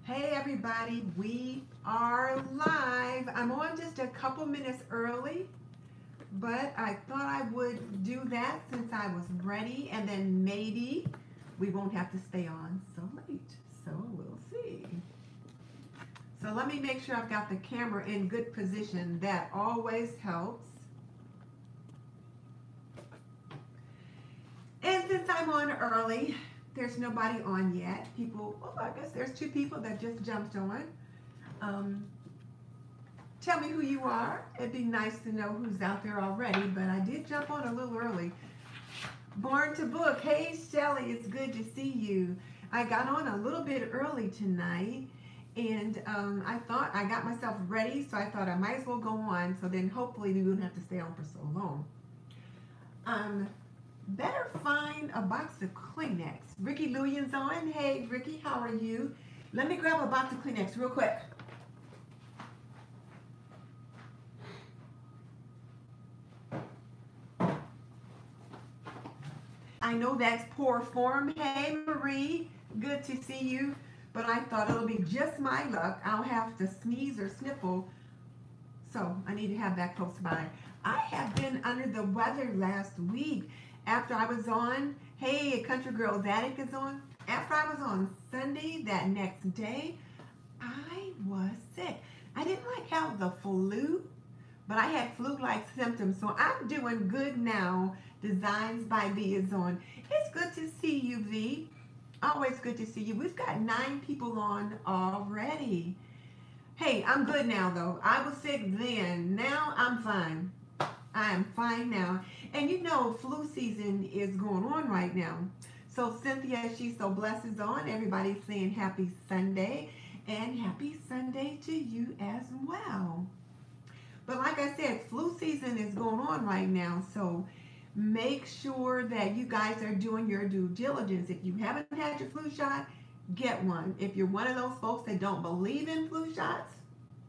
Hey everybody, we are live. I'm on just a couple minutes early, but I thought I would do that since I was ready, and then maybe we won't have to stay on so late. So we'll see. So let me make sure I've got the camera in good position. That always helps. And since I'm on early, there's nobody on yet. I guess there's two people that just jumped on. Um, Tell me who you are. It'd be nice to know who's out there already, but I did jump on a little early. Born to Book. Hey, Shelly, it's good to see you. I got on a little bit early tonight, and I thought I got myself ready, so I thought I might as well go on, so then hopefully we won't have to stay on for so long. Better find a box of Kleenex. Ricky Lewin's on. Hey, Ricky, how are you? Let me grab a box of Kleenex real quick. I know that's poor form. Hey, Marie, good to see you. But I thought it'll be just my luck. I'll have to sneeze or sniffle, so I need to have that close by. I have been under the weather last week. After I was on, hey, Country Girl's Attic is on. After I was on Sunday, that next day, I was sick. I didn't have the flu, but I had flu-like symptoms, so I'm doing good now. Designs by V is on. It's good to see you, V. Always good to see you. We've got 9 people on already. Hey, I'm good now, though. I was sick then. Now I'm fine. I am fine now. And you know, flu season is going on right now. So Cynthia, she's so blessed, is on. Everybody's saying happy Sunday. And happy Sunday to you as well. But like I said, flu season is going on right now. So make sure that you guys are doing your due diligence. If you haven't had your flu shot, get one. If you're one of those folks that don't believe in flu shots,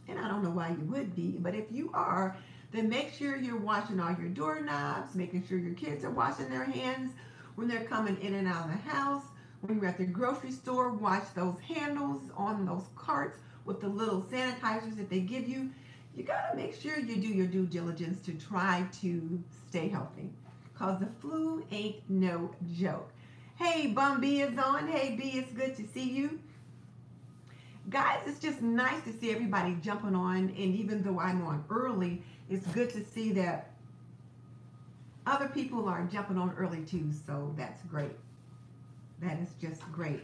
and I don't know why you would be, but if you are, then make sure you're washing all your doorknobs, making sure your kids are washing their hands when they're coming in and out of the house. When you're at the grocery store, wash those handles on those carts with the little sanitizers that they give you. You gotta make sure you do your due diligence to try to stay healthy, because the flu ain't no joke. Hey, Bum B is on. Hey, B, it's good to see you. Guys, it's just nice to see everybody jumping on, and even though I'm on early, it's good to see that other people are jumping on early too, so that's great. That is just great.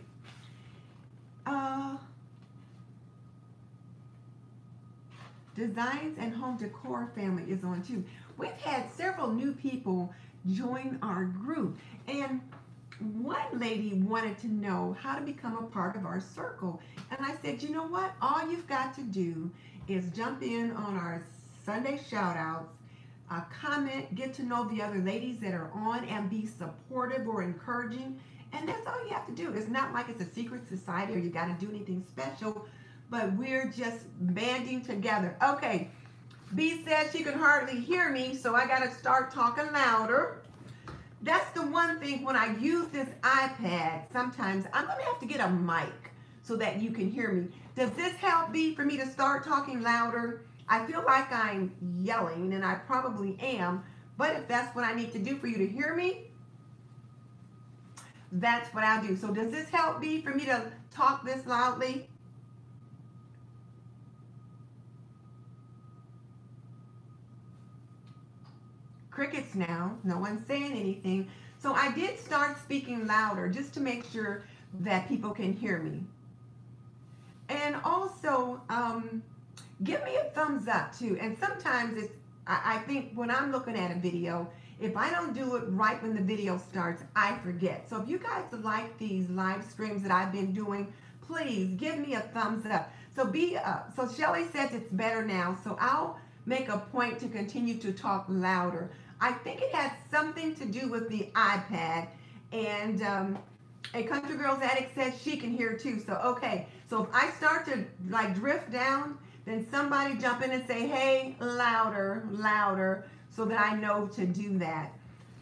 Designs and Home Decor family is on too. We've had several new people join our group, and one lady wanted to know how to become a part of our circle. And I said, you know what? All you've got to do is jump in on our Sunday shout outs, comment, get to know the other ladies that are on, and be supportive or encouraging. And that's all you have to do. It's not like it's a secret society or you got to do anything special, but we're just banding together. Okay, B says she can hardly hear me, so I got to start talking louder. That's the one thing when I use this iPad, sometimes I'm going to have to get a mic so that you can hear me. Does this help, B, for me to start talking louder? I feel like I'm yelling, and I probably am, but if that's what I need to do for you to hear me, that's what I'll do. So does this help, B, for me to talk this loudly? Crickets now. No one's saying anything. So I did start speaking louder just to make sure that people can hear me. And also, give me a thumbs up too. And sometimes I think when I'm looking at a video, if I don't do it right when the video starts, I forget. So if you guys like these live streams that I've been doing, please give me a thumbs up. So so Shelly says it's better now. So I'll make a point to continue to talk louder. I think it has something to do with the iPad. And a Country Girl's Attic says she can hear too. So okay, so if I start to drift down, then somebody jump in and say, hey, louder, louder, so that I know to do that.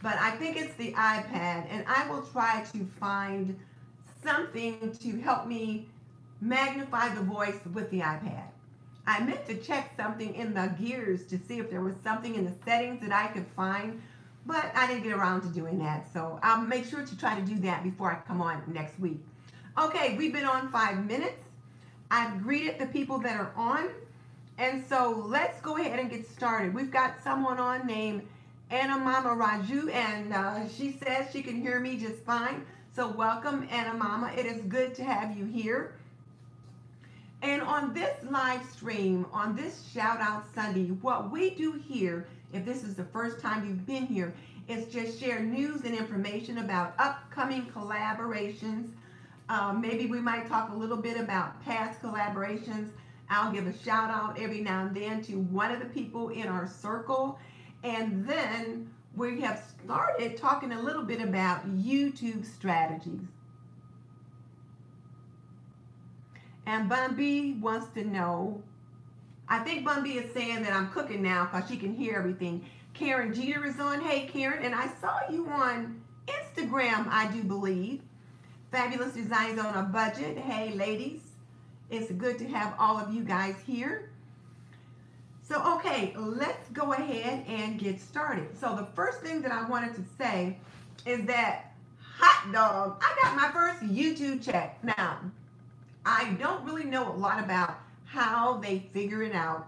But I think it's the iPad, and I will try to find something to help me magnify the voice with the iPad. I meant to check something in the gears to see if there was something in the settings that I could find, but I didn't get around to doing that. So I'll make sure to try to do that before I come on next week. Okay, we've been on 5 minutes. I've greeted the people that are on. And so let's go ahead and get started. We've got someone on named Anna Mama Raju, and she says she can hear me just fine. So welcome, Anna Mama. It is good to have you here. And on this live stream, on this Shout Out Sunday, what we do here, if this is the first time you've been here, is just share news and information about upcoming collaborations. Maybe we might talk a little bit about past collaborations. I'll give a shout out every now and then to one of the people in our circle. And then we have started talking a little bit about YouTube strategies. And Bumby wants to know, I think Bumby is saying that I'm cooking now because she can hear everything. Karen Jeter is on. Hey, Karen. And I saw you on Instagram, I do believe. Fabulous Designs on a Budget. Hey, ladies. It's good to have all of you guys here. So, okay, let's go ahead and get started. So the first thing that I wanted to say is that, hot dog, I got my first YouTube check. Now, I don't really know a lot about how they figure it out.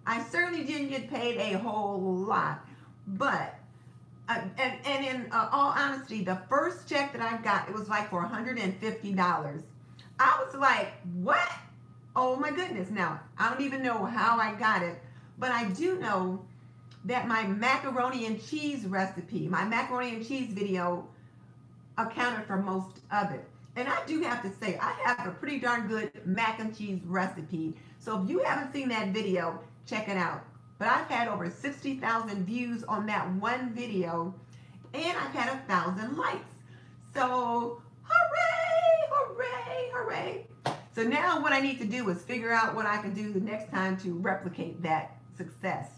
I certainly didn't get paid a whole lot, but and in all honesty, the first check that I got, it was like for $150. I was like, what? Oh my goodness. Now, I don't even know how I got it, but I do know that my macaroni and cheese recipe, my macaroni and cheese video accounted for most of it. And I do have to say, I have a pretty darn good mac and cheese recipe. So if you haven't seen that video, check it out. But I've had over 60,000 views on that one video, and I've had 1,000 likes. So hooray, hooray, hooray. So now what I need to do is figure out what I can do the next time to replicate that success.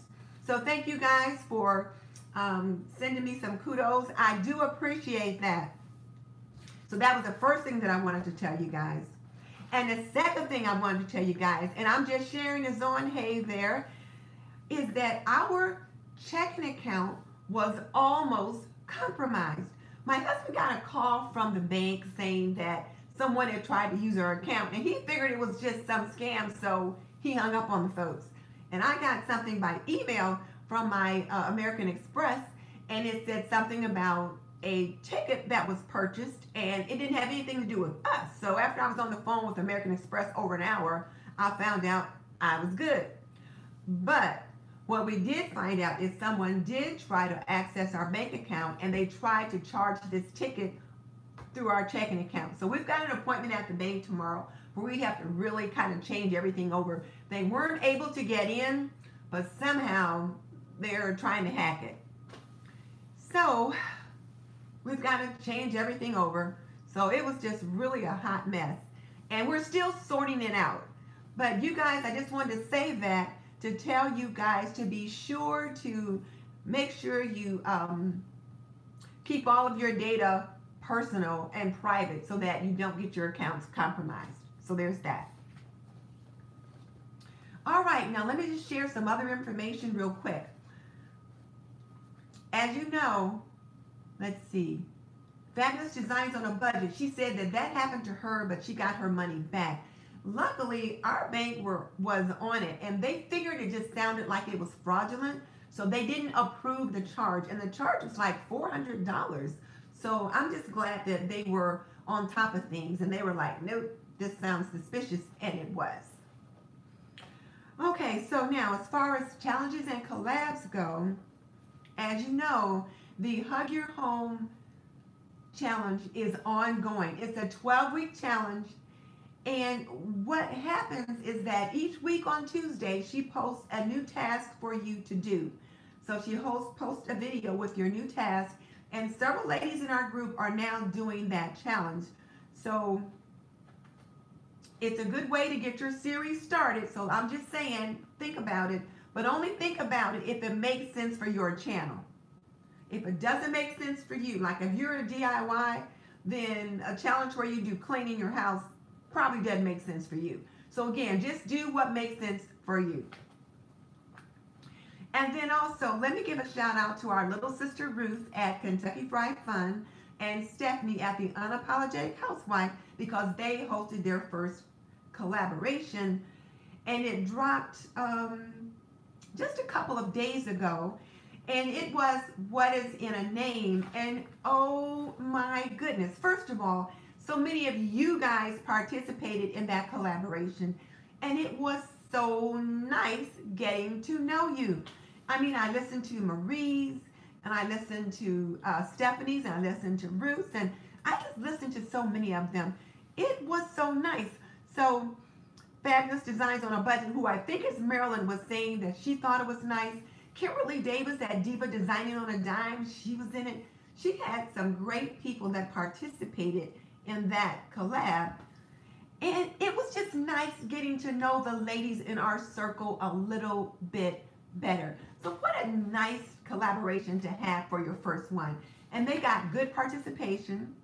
So thank you guys for sending me some kudos. I do appreciate that. So that was the first thing that I wanted to tell you guys. And the second thing I wanted to tell you guys, and I'm just sharing this on hey there, is that our checking account was almost compromised. My husband got a call from the bank saying that someone had tried to use our account, and he figured it was just some scam, so he hung up on the folks. And I got something by email from my American Express, and it said something about a ticket that was purchased, and it didn't have anything to do with us. So after I was on the phone with American Express over an hour, I found out I was good. But what we did find out is someone did try to access our bank account, and they tried to charge this ticket through our checking account. So we've got an appointment at the bank tomorrow where we have to really kind of change everything over. They weren't able to get in, but somehow they're trying to hack it. So we've got to change everything over. So it was just really a hot mess. And we're still sorting it out. But you guys, I just wanted to say that to tell you guys to be sure to make sure you keep all of your data personal and private so that you don't get your accounts compromised. So there's that. All right, now let me just share some other information real quick. As you know, let's see, Fabulous Designs on a Budget, she said that that happened to her, but she got her money back. Luckily, our bank was on it, and they figured it just sounded like it was fraudulent, so they didn't approve the charge, and the charge was like $400. So I'm just glad that they were on top of things, and they were like, nope, this sounds suspicious, and it was. Okay, so now as far as challenges and collabs go, as you know, the Hug Your Home challenge is ongoing. It's a 12-week challenge. And what happens is that each week on Tuesday, she posts a new task for you to do. So she posts a video with your new task, and several ladies in our group are now doing that challenge. So it's a good way to get your series started. So I'm just saying, think about it, but only think about it if it makes sense for your channel. If it doesn't make sense for you, like if you're a DIY, then a challenge where you do cleaning your house, probably doesn't make sense for you. So again, just do what makes sense for you. And then also, let me give a shout out to our little sister Ruth at Kentucky Fried Fun and Stephanie at the Unapologetic Housewife, because they hosted their first collaboration, and it dropped just a couple of days ago, and it was What Is in a Name. And oh my goodness, first of all, so many of you guys participated in that collaboration, and it was so nice getting to know you. I mean, I listened to Marie's, and I listened to Stephanie's, and I listened to Ruth's, and I just listened to so many of them. It was so nice. So Fabulous Designs on a Budget, who I think is Marilyn, was saying that she thought it was nice. Kimberly Davis at Diva Designing on a Dime, she was in it. She had some great people that participated in that collab. And it was just nice getting to know the ladies in our circle a little bit better. So what a nice collaboration to have for your first one. And they got good participation.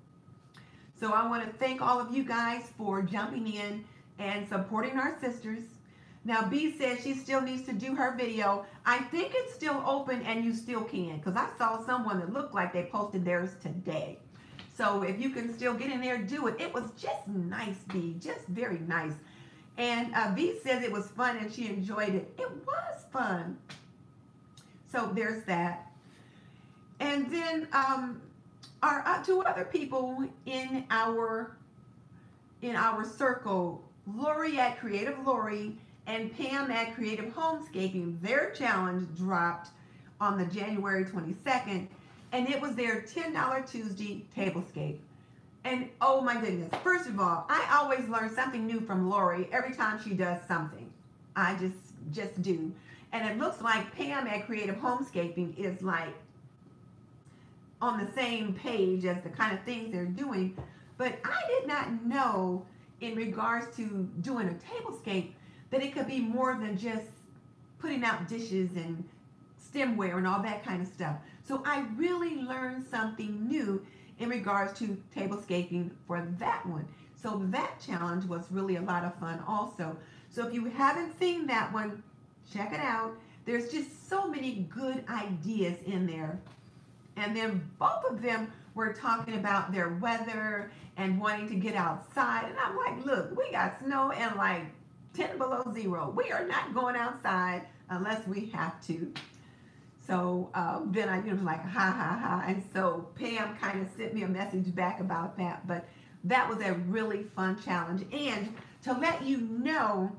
So I want to thank all of you guys for jumping in and supporting our sisters. Now B says she still needs to do her video. I think it's still open and you still can, because I saw someone that looked like they posted theirs today. So if you can still get in there, do it. It was just nice, B, just very nice. And V says it was fun and she enjoyed it. It was fun. So there's that. And then our two other people in our circle, Lori at Creative Lori and Pam at Creative Homescaping, their challenge dropped on the January 22nd, and it was their $10 Tuesday tablescape. And oh my goodness, first of all, I always learn something new from Lori every time she does something. I just do. And it looks like Pam at Creative Homescaping is like on the same page as the kind of things they're doing. But I did not know, in regards to doing a tablescape, that it could be more than just putting out dishes and stemware and all that kind of stuff. So I really learned something new in regards to tablescaping for that one. So that challenge was really a lot of fun also. So if you haven't seen that one, check it out. There's just so many good ideas in there. And then both of them were talking about their weather and wanting to get outside. And I'm like, look, we got snow and like 10 below zero. We are not going outside unless we have to. So then I was like, ha, ha, ha. And so Pam kind of sent me a message back about that. But that was a really fun challenge. And to let you know,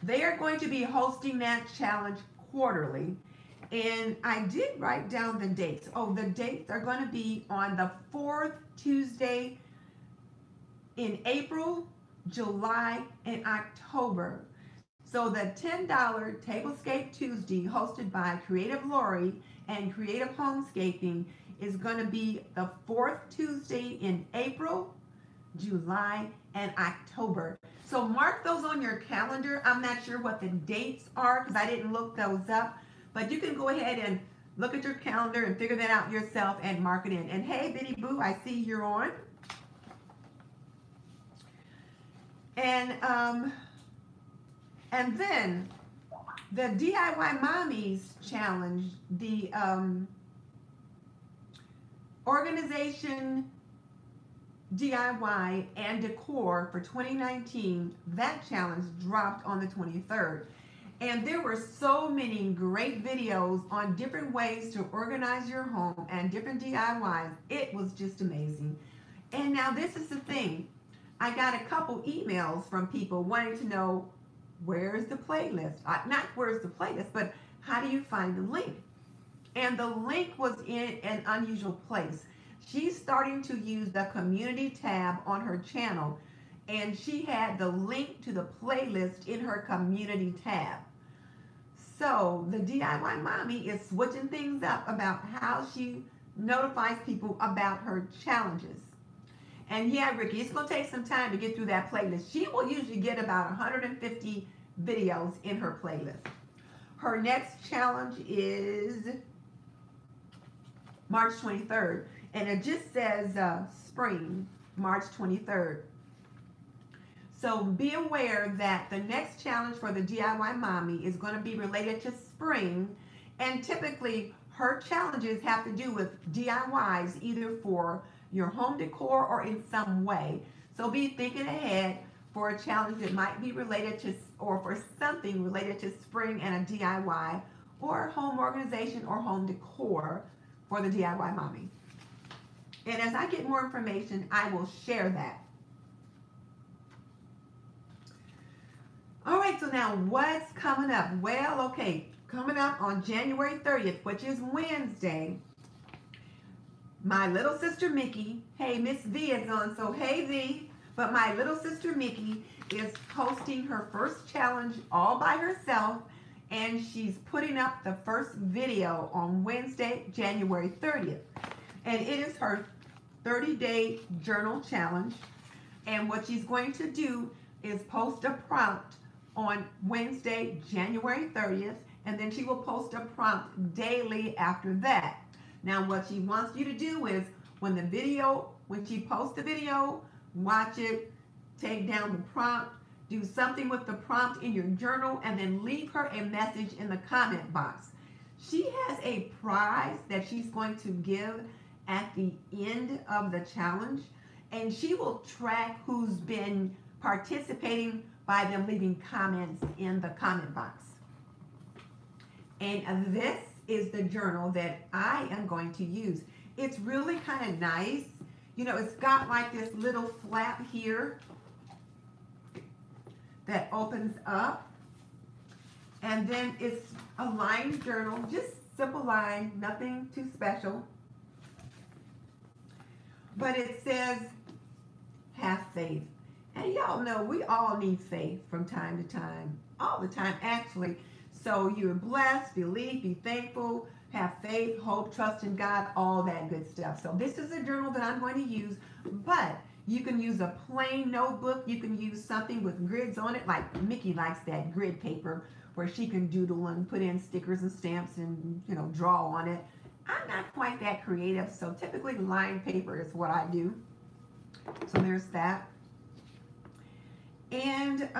they are going to be hosting that challenge quarterly. And I did write down the dates. Oh, the dates are going to be on the 4th Tuesday in April, July, and October. So the $10 Tablescape Tuesday, hosted by Creative Lori and Creative Homescaping, is going to be the 4th Tuesday in April, July, and October. So mark those on your calendar. I'm not sure what the dates are because I didn't look those up, but you can go ahead and look at your calendar and figure that out yourself and mark it in. And hey, Bitty Boo, I see you're on. And then the DIY Mommies Challenge, the organization DIY and decor for 2019, that challenge dropped on the 23rd. And there were so many great videos on different ways to organize your home and different DIYs. It was just amazing. And now this is the thing. I got a couple emails from people wanting to know, where's the playlist? Not where's the playlist, but how do you find the link? And the link was in an unusual place. She's starting to use the community tab on her channel, and she had the link to the playlist in her community tab. So the DIY Mommy is switching things up about how she notifies people about her challenges. And yeah, Ricky, it's going to take some time to get through that playlist. She will usually get about 150 videos in her playlist. Her next challenge is March 23rd. And it just says spring, March 23rd. So be aware that the next challenge for the DIY mommy is going to be related to spring, and typically her challenges have to do with DIYs, either for your home decor or in some way. So be thinking ahead for a challenge that might be related to, or for something related to spring and a DIY, or home organization or home decor for the DIY mommy. And as I get more information, I will share that. All right, so now what's coming up? Well, okay, coming up on January 30th, which is Wednesday, my little sister Mickey, hey, Miss V is on, so hey V, but my little sister Mickey is hosting her first challenge all by herself, and she's putting up the first video on Wednesday, January 30th. And it is her 30-day journal challenge. And what she's going to do is post a prompt on Wednesday, January 30th, and then she will post a prompt daily after that. Now, what she wants you to do is when she posts the video, watch it, take down the prompt, do something with the prompt in your journal, and then leave her a message in the comment box. She has a prize that she's going to give at the end of the challenge, and she will track who's been participating by them leaving comments in the comment box. And this is the journal that I am going to use. It's really kind of nice. You know, it's got like this little flap here that opens up, and then it's a lined journal, just simple line, nothing too special. But it says, have faith. And y'all know we all need faith from time to time, all the time actually. So you're blessed, believe, be thankful, have faith, hope, trust in God, all that good stuff. So this is a journal that I'm going to use, but you can use a plain notebook. You can use something with grids on it, like Mickey likes that grid paper where she can doodle and put in stickers and stamps and, you know, draw on it. I'm not quite that creative, so typically lined paper is what I do. So there's that. And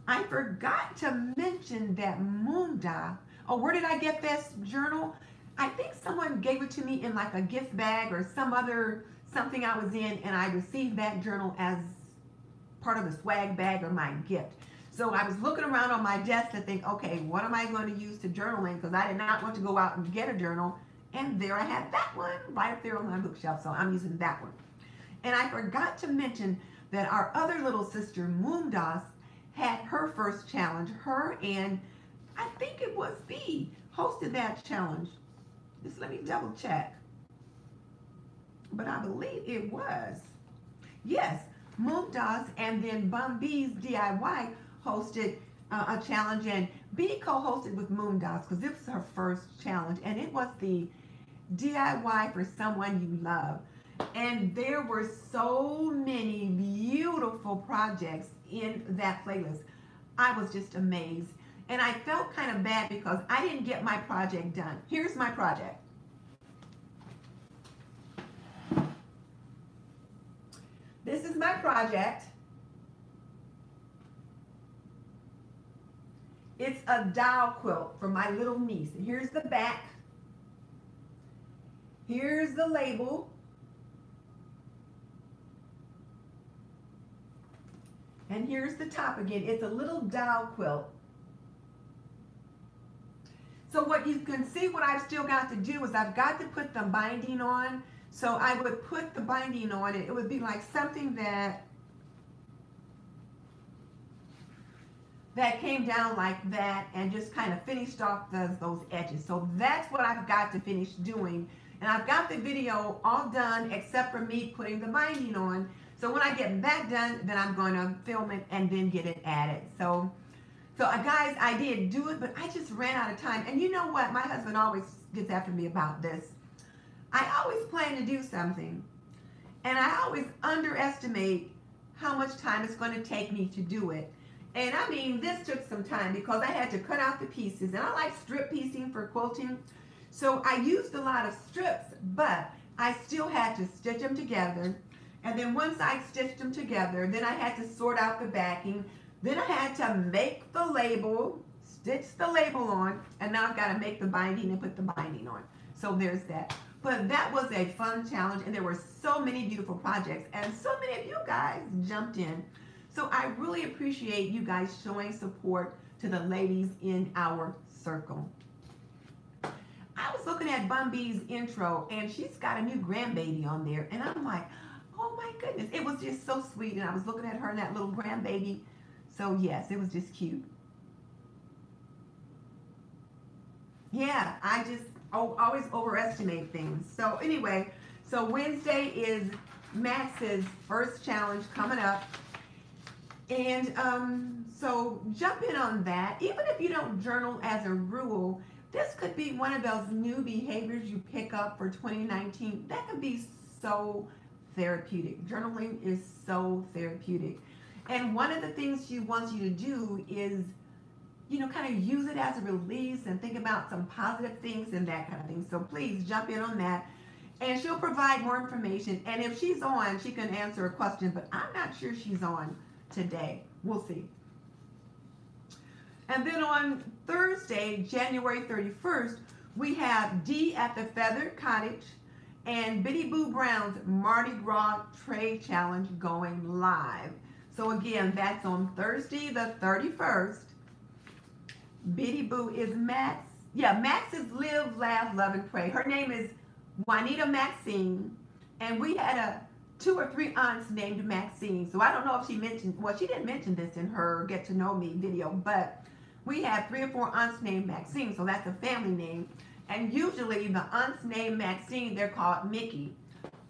I forgot to mention that Moonda. Oh, where did I get this journal? I think someone gave it to me in like a gift bag or something I was in, and I received that journal as part of the swag bag or my gift. So I was looking around on my desk to think, okay, what am I going to use to journal in? Because I did not want to go out and get a journal. And there I had that one right up there on my bookshelf. So I'm using that one. And I forgot to mention that our other little sister, Moondas, had her first challenge. Her and I think it was B hosted that challenge. Just let me double check. But I believe it was. Yes, Moondas and then Bumbee's DIY hosted a challenge, and B co-hosted with Moondas because this was her first challenge, and it was the DIY for someone you love. And there were so many beautiful projects in that playlist. I was just amazed. And I felt kind of bad because I didn't get my project done. Here's my project. This is my project. It's a doll quilt for my little niece. And here's the back. Here's the label. And here's the top again. It's a little doll quilt. So what you can see, what I've still got to do is I've got to put the binding on. So I would put the binding on it. It would be like something that came down like that and just kind of finished off those edges. So that's what I've got to finish doing. And I've got the video all done except for me putting the binding on. So when I get that done, then I'm going to film it and then get it added. So guys, I did do it, but I just ran out of time. And you know what? My husband always gets after me about this. I always plan to do something, and I always underestimate how much time it's going to take me to do it. And I mean, this took some time because I had to cut out the pieces, and I like strip piecing for quilting. So I used a lot of strips, but I still had to stitch them together, And then once I stitched them together, then I had to sort out the backing. Then I had to make the label, stitch the label on, and now I've got to make the binding and put the binding on. So there's that. But that was a fun challenge, and there were so many beautiful projects, and so many of you guys jumped in. So I really appreciate you guys showing support to the ladies in our circle. I was looking at Bun B's intro, and she's got a new grandbaby on there, and I'm like, oh my goodness, it was just so sweet. And I was looking at her and that little grandbaby. So yes, it was just cute. Yeah, I just always overestimate things. So anyway, so Wednesday is Max's first challenge coming up. And so jump in on that. Even if you don't journal as a rule, this could be one of those new behaviors you pick up for 2019. That could be so therapeutic. Journaling is so therapeutic. And one of the things she wants you to do is, you know, kind of use it as a release and think about some positive things and that kind of thing. So please jump in on that. And she'll provide more information. And if she's on, she can answer a question, but I'm not sure she's on today. We'll see. And then on Thursday, January 31st, we have Dee at the Feathered Cottage and Bitty Boo Brown's Mardi Gras Trade Challenge going live. So again, that's on Thursday the 31st. Bitty Boo is Max. Yeah, Max is Live, Laugh, Love, and Pray. Her name is Juanita Maxine. And we had 2 or 3 aunts named Maxine. So I don't know if she mentioned, well, she didn't mention this in her Get to Know Me video, but we had 3 or 4 aunts named Maxine. So that's a family name. And usually the aunts named Maxine, they're called Mickey.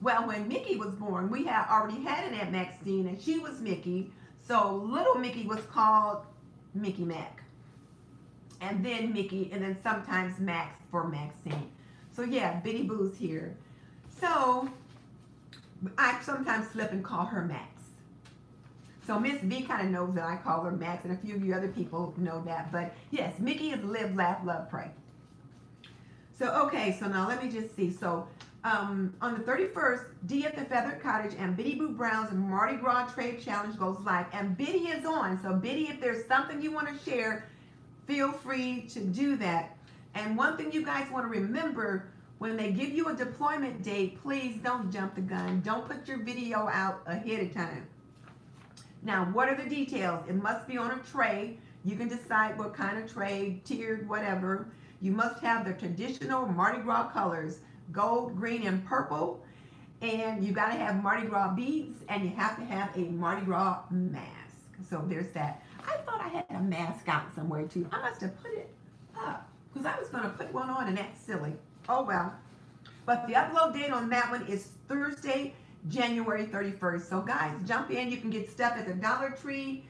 Well, when Mickey was born, we had already had an Aunt Maxine, and she was Mickey. So little Mickey was called Mickey Mac. And then Mickey, and then sometimes Max for Maxine. So yeah, Bitty Boo's here. So I sometimes slip and call her Max. So Miss B kind of knows that I call her Max, and a few of you other people know that. But yes, Mickey is Live, Laugh, Love, Pray. So okay, so now let me just see. So on the 31st, Dee at the Feathered Cottage and Bitty Boo Brown's Mardi Gras Trade Challenge goes live. And Bitty is on. So Bitty, if there's something you want to share, feel free to do that. And one thing you guys want to remember, when they give you a deployment date, please don't jump the gun. Don't put your video out ahead of time. Now, what are the details? It must be on a tray. You can decide what kind of tray, tiered, whatever. You must have the traditional Mardi Gras colors, gold, green, and purple. And you got to have Mardi Gras beads, and you have to have a Mardi Gras mask. So there's that. I thought I had a mask out somewhere too. I must have put it up because I was going to put one on, and that's silly. Oh well. But the upload date on that one is Thursday, January 31st. So guys, jump in. You can get stuff at the Dollar Tree,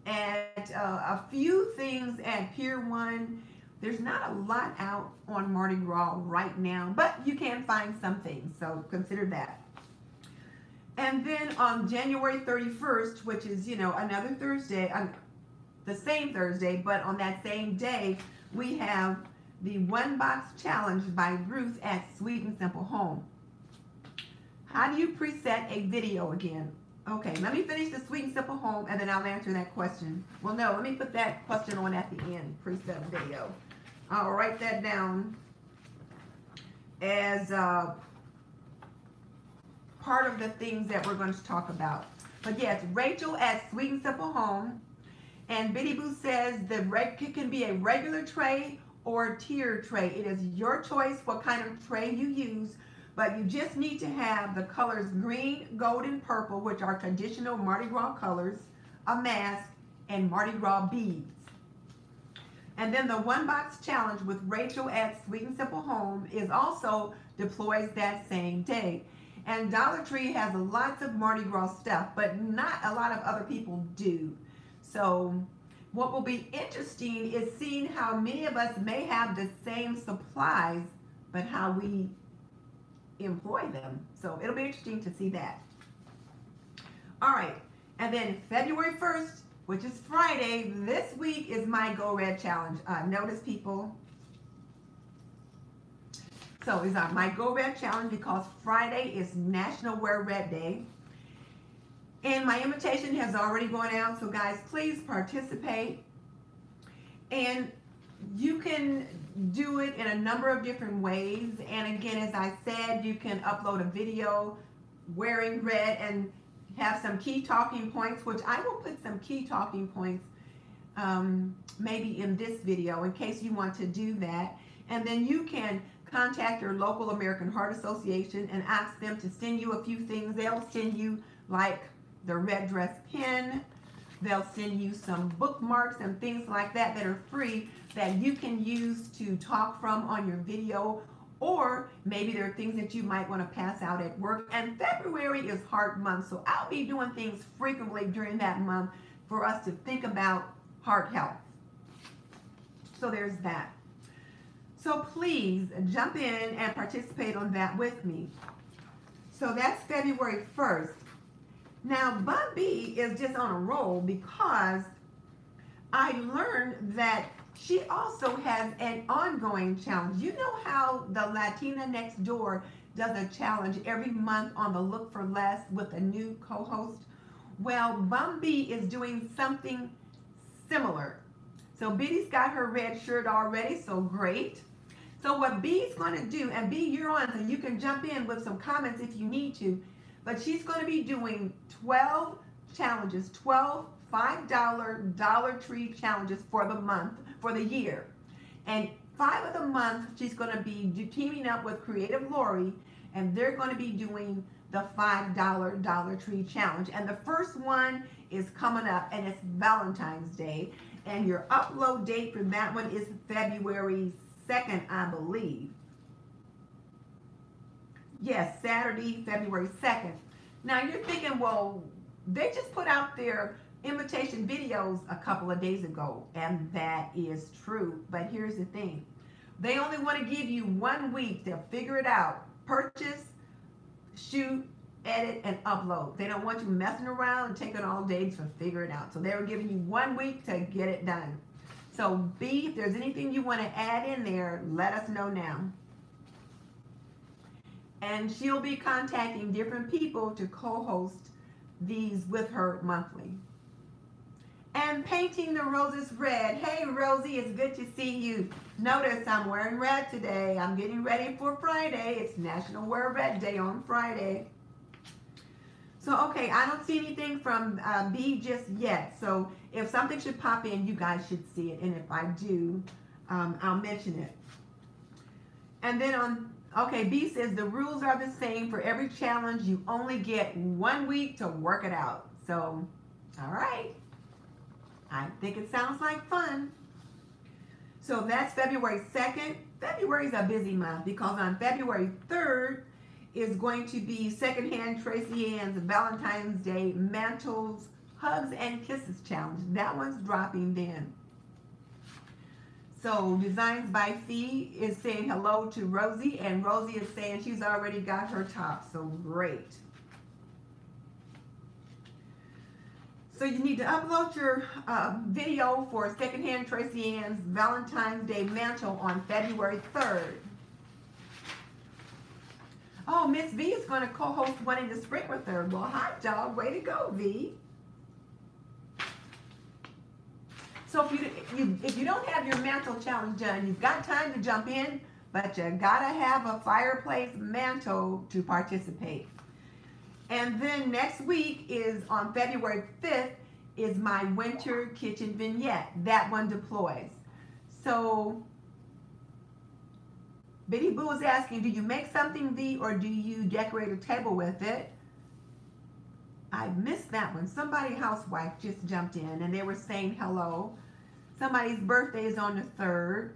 at a few things at Pier 1. There's not a lot out on Mardi Gras right now, but you can find some things, so consider that. And then on January 31st, which is, you know, another Thursday, the same Thursday, but on that same day, we have the One Box Challenge by Ruth at Sweet and Simple Home. How do you preset a video again? Okay, let me finish the Sweet and Simple Home, and then I'll answer that question. Well, no, let me put that question on at the end, preset video. I'll write that down as part of the things that we're going to talk about. But yes, Rachel at Sweet and Simple Home. And Bitty Boo says it can be a regular tray or a tiered tray. It is your choice what kind of tray you use, but you just need to have the colors green, gold, and purple, which are traditional Mardi Gras colors, a mask, and Mardi Gras beads. And then the One Box Challenge with Rachel at Sweet and Simple Home is also deploys that same day. And Dollar Tree has lots of Mardi Gras stuff, but not a lot of other people do. So what will be interesting is seeing how many of us may have the same supplies, but how we employ them. So it'll be interesting to see that. All right, and then February 1st, which is Friday, this week is my Go Red Challenge. Notice, people. So it's my Go Red Challenge because Friday is National Wear Red Day. And my invitation has already gone out, so guys, please participate. And you can do it in a number of different ways. And again, as I said, you can upload a video wearing red and have some key talking points, which I will put some key talking points maybe in this video in case you want to do that. And then you can contact your local American Heart Association and ask them to send you a few things. They'll send you like the red dress pin. They'll send you some bookmarks and things like that that are free that you can use to talk from on your video, or maybe there are things that you might want to pass out at work. And February is Heart Month, so I'll be doing things frequently during that month for us to think about heart health. So there's that. So please jump in and participate on that with me. So that's February 1st. Now, Bun B is just on a roll because I learned that she also has an ongoing challenge. You know how the Latina Next Door does a challenge every month on the Look for Less with a new co-host? Well, Bun B is doing something similar. So Biddy's got her red shirt already, so great. So what B's going to do, and B, you're on, so you can jump in with some comments if you need to, but she's going to be doing 12 challenges, 12 $5 Dollar Tree challenges for the month, for the year. And 5 of the month, she's going to be teaming up with Creative Lori, and they're going to be doing the $5 Dollar Tree challenge. And the first one is coming up, and it's Valentine's Day. And your upload date for that one is February 2nd, I believe. Yes, Saturday, February 2nd. Now you're thinking, well, they just put out their invitation videos a couple of days ago, and that is true. But here's the thing. They only want to give you 1 week to figure it out. Purchase, shoot, edit, and upload. They don't want you messing around and taking all day to figure it out. So they were giving you 1 week to get it done. So B, if there's anything you want to add in there, let us know now. And she'll be contacting different people to co-host these with her monthly. And Painting the Roses Red. Hey Rosie, it's good to see you. Notice I'm wearing red today. I'm getting ready for Friday. It's National Wear Red Day on Friday. So, okay, I don't see anything from B just yet. So if something should pop in, you guys should see it. And if I do, I'll mention it. And then on, okay, B says the rules are the same for every challenge. You only get 1 week to work it out. So, all right. I think it sounds like fun. So that's February 2nd. February is a busy month because on February 3rd is going to be Secondhand Tracy Ann's Valentine's Day Mantles, Hugs, and Kisses Challenge. That one's dropping then. So Designs by Fee is saying hello to Rosie, and Rosie is saying she's already got her top, so great. So you need to upload your video for Secondhand Tracy Ann's Valentine's Day Mantle on February 3rd. Oh, Miss V is going to co-host one in the spring with her. Well, hot dog, way to go, V. So if you don't have your mantle challenge done, you've got time to jump in, but you gotta have a fireplace mantle to participate. And then next week is on February 5th is my winter kitchen vignette. That one deploys. So Biddy Boo is asking, do you make something, V, or do you decorate a table with it? I missed that one. Somebody housewife just jumped in and they were saying hello. Somebody's birthday is on the 3rd.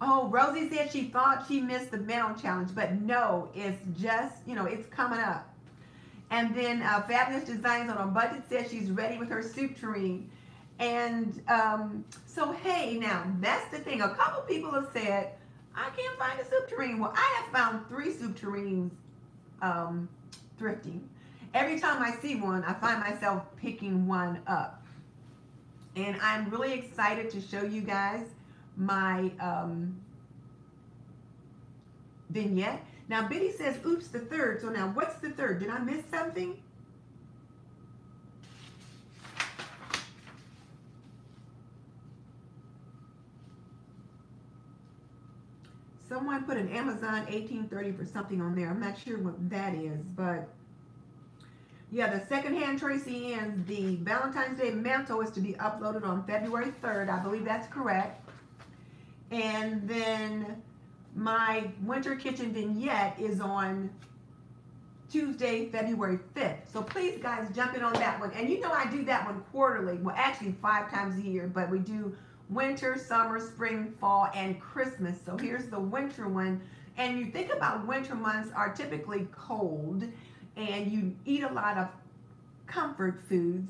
Oh, Rosie said she thought she missed the mantle challenge, but no, it's just, it's coming up. And then Fabulous Designs on a Budget says she's ready with her soup tureen. And so, hey, now, that's the thing. A couple people have said, I can't find a soup tureen. Well, I have found 3 soup tureens thrifting. Every time I see one, I find myself picking one up. And I'm really excited to show you guys my vignette. Now, Biddy says, oops, the 3rd. So now, what's the 3rd? Did I miss something? Someone put an Amazon 1830 for something on there. I'm not sure what that is, but yeah, the secondhand Tracy Ann's, the Valentine's Day mantle is to be uploaded on February 3rd. I believe that's correct. And then my winter kitchen vignette is on Tuesday, February 5th. So please, guys, jump in on that one. And you know I do that one quarterly. Well, actually 5 times a year, but we do winter, summer, spring, fall, and Christmas. So here's the winter one. And you think about winter months are typically cold, and you eat a lot of comfort foods.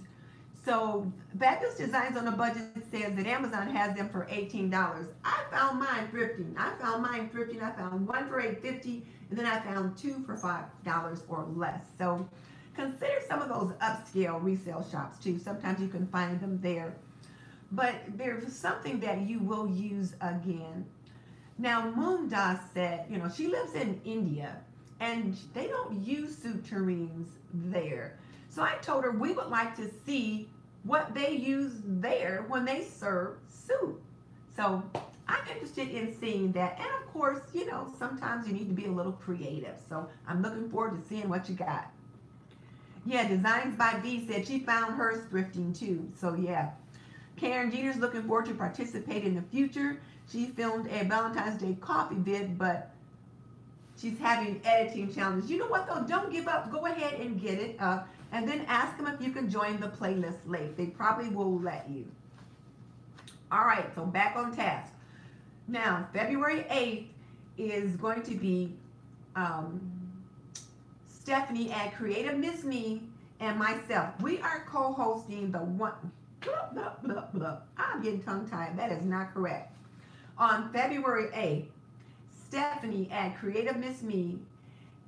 So Fabulous Designs on a Budget says that Amazon has them for $18. I found mine thrifting. I found one for $8.50, and then I found 2 for $5 or less. So consider some of those upscale resale shops too. Sometimes you can find them there. But there's something that you will use again. Now, Moondas said, you know, she lives in India, and they don't use soup tureens there. So I told her we would like to see what they use there when they serve soup. So I'm interested in seeing that. And of course, you know, sometimes you need to be a little creative. So I'm looking forward to seeing what you got. Yeah, Designs by V said she found hers thrifting too. So yeah. Karen Jeter's looking forward to participate in the future. She filmed a Valentine's Day coffee vid, but she's having editing challenges. You know what though? Don't give up. Go ahead and get it up. And then ask them if you can join the playlist late. They probably will let you. All right, so back on task. Now, February 8th is going to be Stephanie at Creative Miss Me and myself. We are co-hosting the one... I'm getting tongue-tied. That is not correct. On February 8th, Stephanie at Creative Miss Me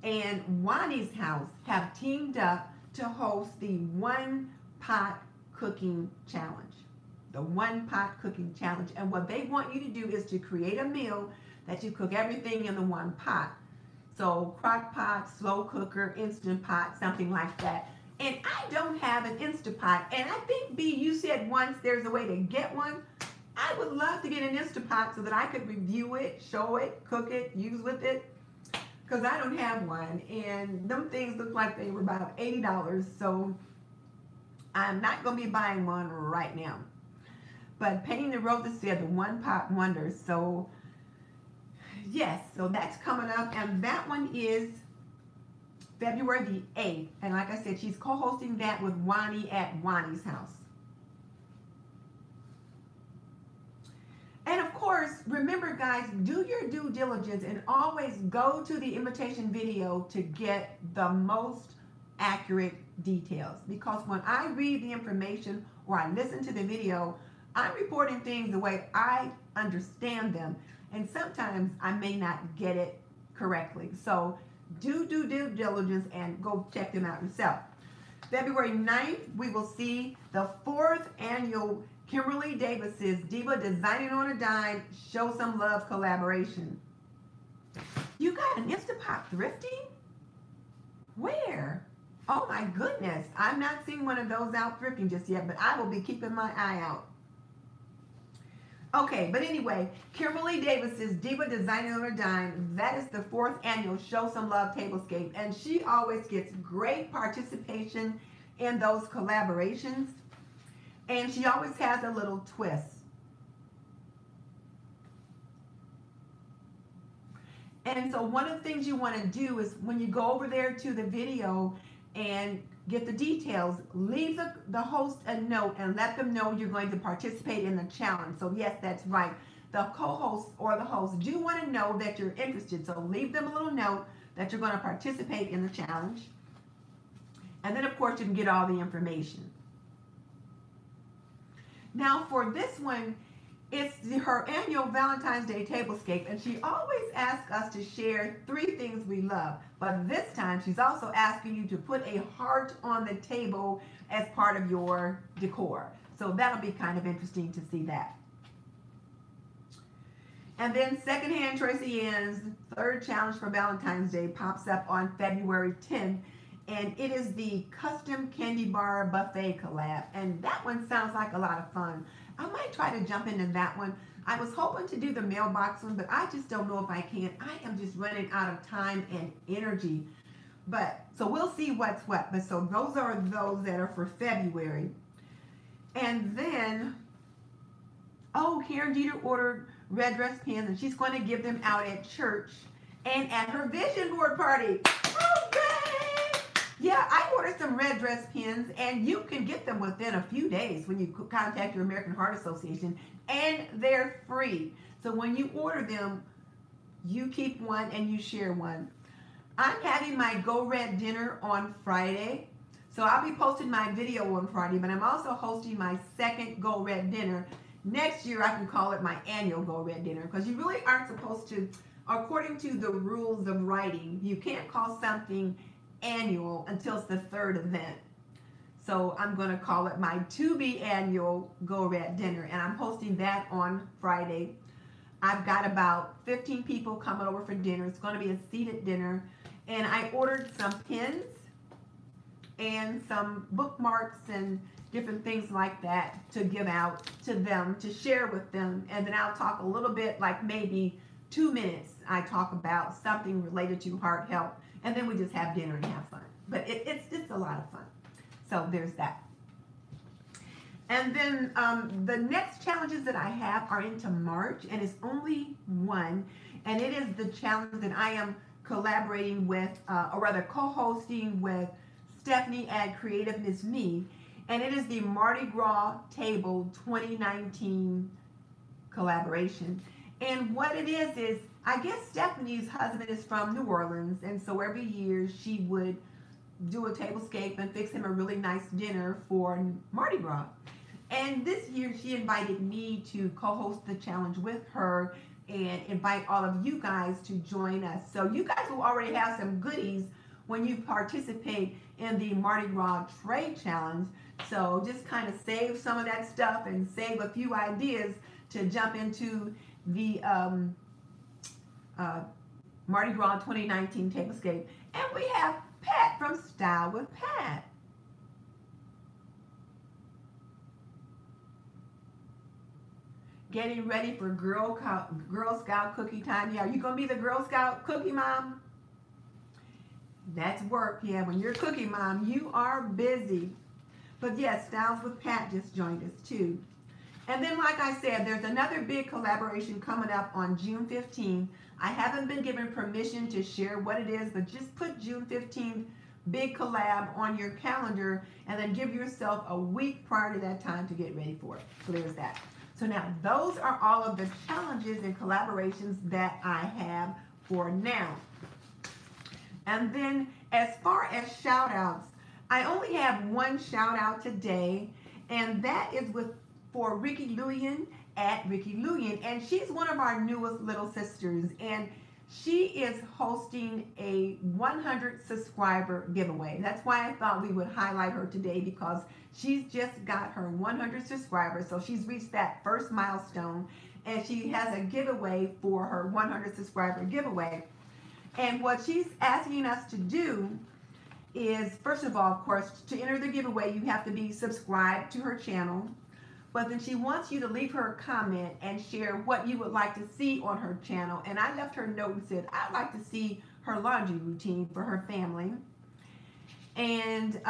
and Wani's House have teamed up to host the One Pot Cooking Challenge. The One Pot Cooking Challenge. And what they want you to do is to create a meal that you cook everything in the one pot. So crock pot, slow cooker, instant pot, something like that. And I don't have an Instapot. And I think, B, you said once there's a way to get one. I would love to get an Instapot so that I could review it, show it, cook it, use with it. Because I don't have one. And them things look like they were about $80. So I'm not going to be buying one right now. But Painting the Roses said the One Pot Wonder. So, yes. So that's coming up. And that one is February the 8th. And like I said, she's co-hosting that with Wani at Wani's House. And of course, remember guys, do your due diligence and always go to the invitation video to get the most accurate details. Because when I read the information or I listen to the video, I'm reporting things the way I understand them. And sometimes I may not get it correctly. So do due diligence and go check them out yourself. February 9th, we will see the 4th annual Kimberly Davis's Diva Designing on a Dime Show Some Love collaboration. You got an Instapot thrifting? Where? Oh my goodness. I'm not seeing one of those out thrifting just yet, but I will be keeping my eye out. Okay, but anyway, Kimberly Davis's Diva Designing on a Dime, that is the 4th annual Show Some Love tablescape, and she always gets great participation in those collaborations, and she always has a little twist. And so one of the things you want to do is when you go over there to the video and get the details, leave the host a note and let them know you're going to participate in the challenge. So yes, that's right. The co-host or the host do want to know that you're interested. So leave them a little note that you're going to participate in the challenge. And then of course you can get all the information. Now for this one, it's her annual Valentine's Day tablescape, and she always asks us to share 3 things we love. But this time, she's also asking you to put a heart on the table as part of your decor. So that'll be kind of interesting to see that. And then Secondhand Tracy Ann's 3rd challenge for Valentine's Day pops up on February 10th. And it is the Custom Candy Bar Buffet collab. And that one sounds like a lot of fun. I might try to jump into that one. I was hoping to do the mailbox one, but I just don't know if I can. I am just running out of time and energy. But so we'll see what's what. But so those are those that are for February. And then, oh, Karen Jeter ordered red dress pins, and she's going to give them out at church and at her vision board party. Oh, yay! Yeah, I ordered some red dress pins, and you can get them within a few days when you contact your American Heart Association, and they're free. So when you order them, you keep one and you share one. I'm having my Go Red dinner on Friday. So I'll be posting my video on Friday, but I'm also hosting my second Go Red dinner. Next year, I can call it my annual Go Red dinner, because you really aren't supposed to, according to the rules of writing, you can't call something annual until it's the third event. So I'm going to call it my to-be annual Go Red dinner, and I'm hosting that on Friday. I've got about 15 people coming over for dinner. It's going to be a seated dinner, and I ordered some pins and some bookmarks and different things like that to give out to them, to share with them. And then I'll talk a little bit, like maybe 2 minutes, I talk about something related to heart health, and then we just have dinner and have fun. But it's just a lot of fun. So there's that. And then the next challenges that I have are into March, and it's only one, and it is the challenge that I am collaborating with, or rather co-hosting with Stephanie at Creative Miss Me, and it is the Mardi Gras Table 2019 collaboration. And what it is I guess Stephanie's husband is from New Orleans, and so every year she would do a tablescape and fix him a really nice dinner for Mardi Gras. And this year she invited me to co-host the challenge with her and invite all of you guys to join us. So you guys will already have some goodies when you participate in the Mardi Gras Trade Challenge. So just kind of save some of that stuff and save a few ideas to jump into the Mardi Gras 2019 tablescape. And we have Pat from Style with Pat. Getting ready for Girl Scout cookie time. Yeah, are you going to be the Girl Scout cookie mom? That's work. Yeah, when you're a cookie mom, you are busy. But yes, Styles with Pat just joined us too. And then, like I said, there's another big collaboration coming up on June 15th. I haven't been given permission to share what it is, but just put June 15th big collab on your calendar and then give yourself a week prior to that time to get ready for it. So there's that. So now those are all of the challenges and collaborations that I have for now. And then as far as shout outs, I only have one shout out today, and that is for Ricky Luyan at Ricky Luyan, and she's one of our newest little sisters, and she is hosting a 100 subscriber giveaway. That's why I thought we would highlight her today, because she's just got her 100 subscribers, so she's reached that first milestone, and she has a giveaway for her 100 subscriber giveaway. And what she's asking us to do is, first of all, of course, to enter the giveaway, you have to be subscribed to her channel. But then she wants you to leave her a comment and share what you would like to see on her channel. And I left her a note and said, I'd like to see her laundry routine for her family. And,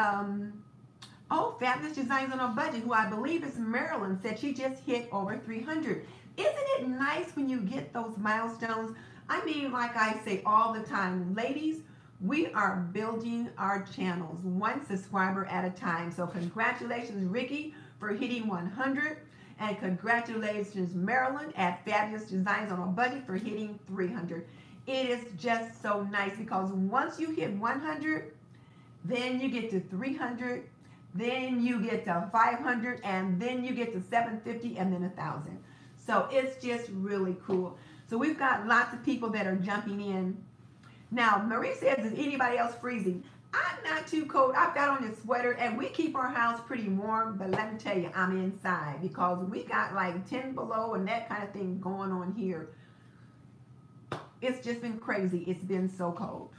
Fabulous Designs on a Budget, who I believe is Maryland, said she just hit over 300. Isn't it nice when you get those milestones? I mean, like I say all the time, ladies, we are building our channels one subscriber at a time. So congratulations, Ricky, for hitting 100, and congratulations, Maryland at Fabulous Designs on a Budget for hitting 300. It is just so nice, because once you hit 100, then you get to 300, then you get to 500, and then you get to 750, and then 1,000. So it's just really cool. So we've got lots of people that are jumping in. Now, Marie says, is anybody else freezing? I'm not too cold. I've got on this sweater, and we keep our house pretty warm, but let me tell you, I'm inside, because we got like 10 below and that kind of thing going on here. It's just been crazy. It's been so cold.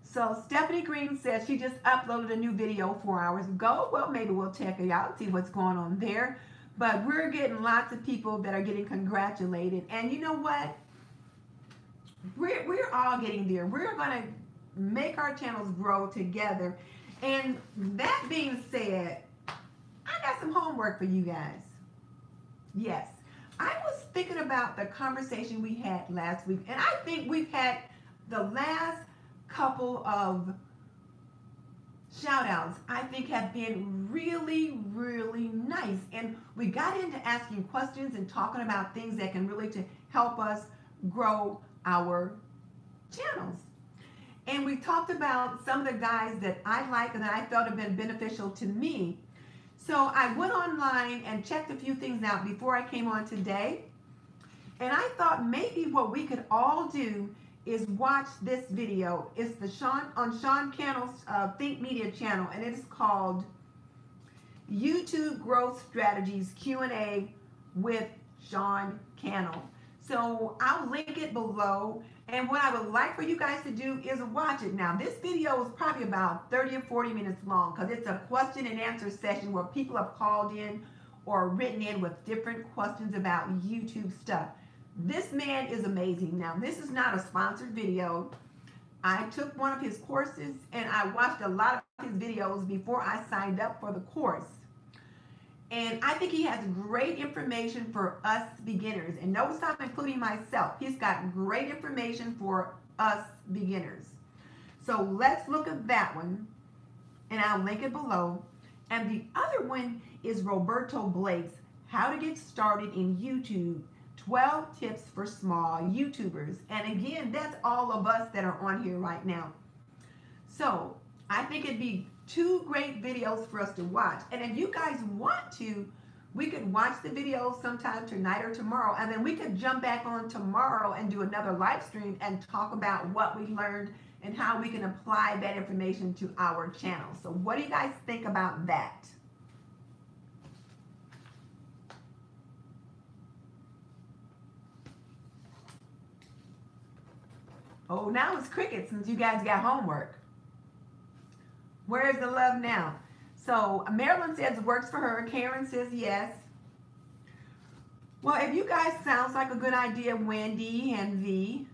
So Stephanie Green says she just uploaded a new video 4 hours ago. Well, maybe we'll check it out, see what's going on there. But we're getting lots of people that are getting congratulated. And you know what? We're all getting there. We're going to make our channels grow together. And that being said, I got some homework for you guys. Yes, I was thinking about the conversation we had last week, and I think we've had the last couple of shout outs, I think, have been really, really nice. And we got into asking questions and talking about things that can really to help us grow our channels. And we talked about some of the guys that I like and that I felt have been beneficial to me. So I went online and checked a few things out before I came on today. And I thought maybe what we could all do is watch this video. It's the Sean Cannell's Think Media channel, and it is called YouTube Growth Strategies Q&A with Sean Cannell. So I'll link it below. And what I would like for you guys to do is watch it. Now, this video is probably about 30 or 40 minutes long because it's a question and answer session where people have called in or written in with different questions about YouTube stuff. This man is amazing. Now, this is not a sponsored video. I took one of his courses and I watched a lot of his videos before I signed up for the course. And I think he has great information for us beginners. And notice I'm including myself. He's got great information for us beginners. So let's look at that one. And I'll link it below. And the other one is Roberto Blake's How to Get Started in YouTube. 12 tips for small YouTubers. And again, that's all of us that are on here right now. So I think it'd be two great videos for us to watch. And if you guys want to, we could watch the videos sometime tonight or tomorrow, and then we could jump back on tomorrow and do another live stream and talk about what we learned and how we can apply that information to our channel. So what do you guys think about that? Oh, now it's cricket since you guys got homework. Where's the love now? So Marilyn says it works for her. Karen says yes. Well, if you guys sounds like a good idea, Wendy and V.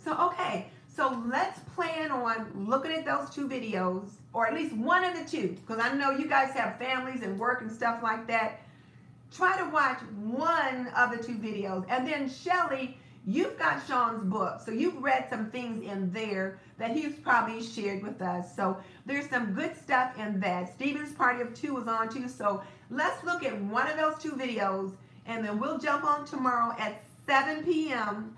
So, okay. So let's plan on looking at those two videos, or at least one of the two, because I know you guys have families and work and stuff like that. Try to watch one of the two videos. And then Shelly, you've got Sean's book, so you've read some things in there that he's probably shared with us. So there's some good stuff in that. Stephen's Party of Two is on too. So let's look at one of those two videos, and then we'll jump on tomorrow at 7 p.m.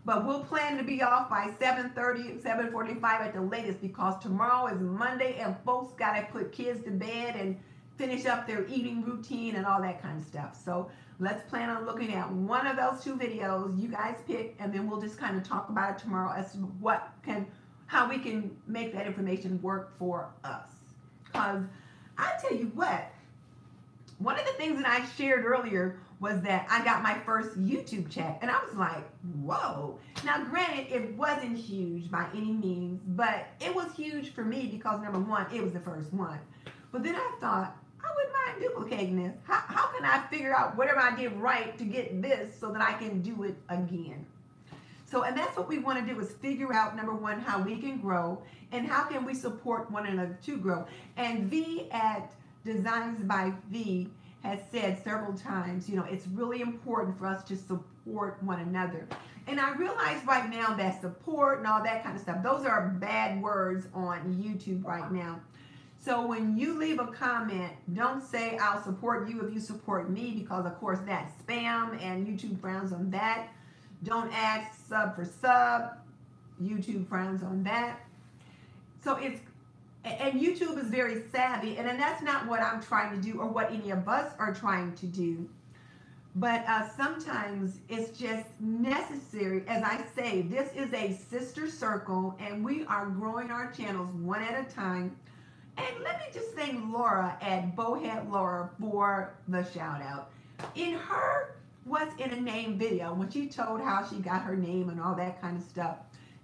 But we'll plan to be off by 7:30, 7:45 at the latest, because tomorrow is Monday and folks got to put kids to bed and finish up their eating routine and all that kind of stuff. So let's plan on looking at one of those two videos. You guys pick, and then we'll just kind of talk about it tomorrow as to how we can make that information work for us. Because I tell you what, one of the things that I shared earlier was that I got my first YouTube check, and I was like, whoa. Now, granted, it wasn't huge by any means, but it was huge for me because, number one, it was the first one. But then I thought, I wouldn't mind duplicating this. How can I figure out whatever I did right to get this so that I can do it again? So, and that's what we want to do, is figure out, number one, how we can grow and how can we support one another to grow. And V at Designs by V has said several times, you know, it's really important for us to support one another. And I realize right now that support and all that kind of stuff, those are bad words on YouTube right now. So when you leave a comment, don't say I'll support you if you support me, because of course that's spam and YouTube frowns on that. Don't ask sub for sub. YouTube frowns on that. So and YouTube is very savvy, and that's not what I'm trying to do or what any of us are trying to do. But sometimes it's just necessary. As I say, this is a sister circle, and we are growing our channels one at a time. And let me just thank Laura at Bowhead Laura for the shout out. In her What's in a Name video, when she told how she got her name and all that kind of stuff,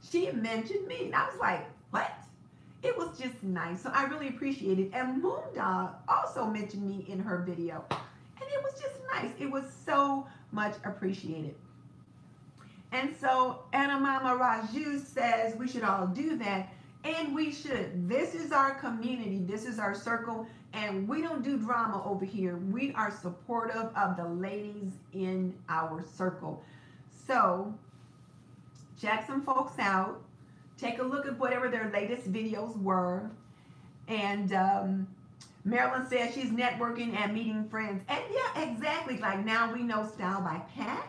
she mentioned me. And I was like, what? It was was just nice. So I really appreciate it. And Moondog also mentioned me in her video. And it was just nice. It was so much appreciated. And so Anna Mama Raju says we should all do that. And we should. This is our community. This is our circle. And we don't do drama over here. We are supportive of the ladies in our circle. So check some folks out. Take a look at whatever their latest videos were. And Marilyn says she's networking and meeting friends. And yeah, exactly. Like now we know Style by Pat.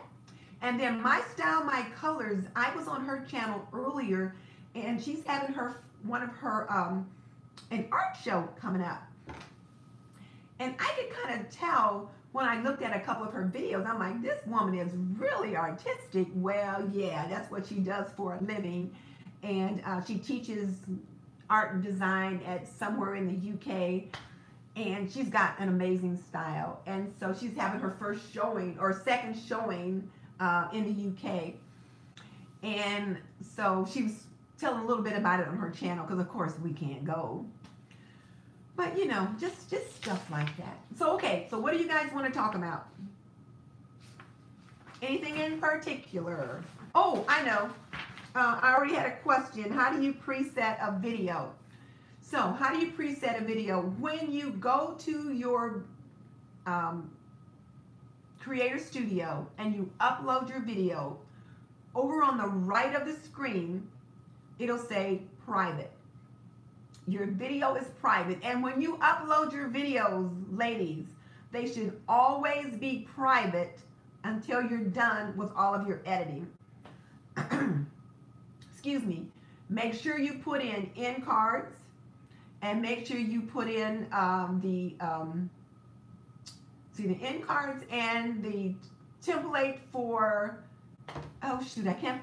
And then My Style, My Colors. I was on her channel earlier, and she's having one of her an art show coming up. And I could kind of tell when I looked at a couple of her videos, I'm like, this woman is really artistic. Well, yeah, that's what she does for a living. And she teaches art and design at somewhere in the UK. And she's got an amazing style. And so she's having her first showing or second showing in the UK. And so she was telling a little bit about it on her channel, because of course we can't go. But you know, just stuff like that. So okay, so what do you guys want to talk about? Anything in particular? Oh, I know. I already had a question. How do you preset a video? So how do you preset a video? When you go to your Creator Studio and you upload your video, over on the right of the screen, it'll say private. Your video is private. And when you upload your videos, ladies, they should always be private until you're done with all of your editing. Excuse me. Make sure you put in end cards, and make sure you put in the end cards and the template for, oh shoot, I can't,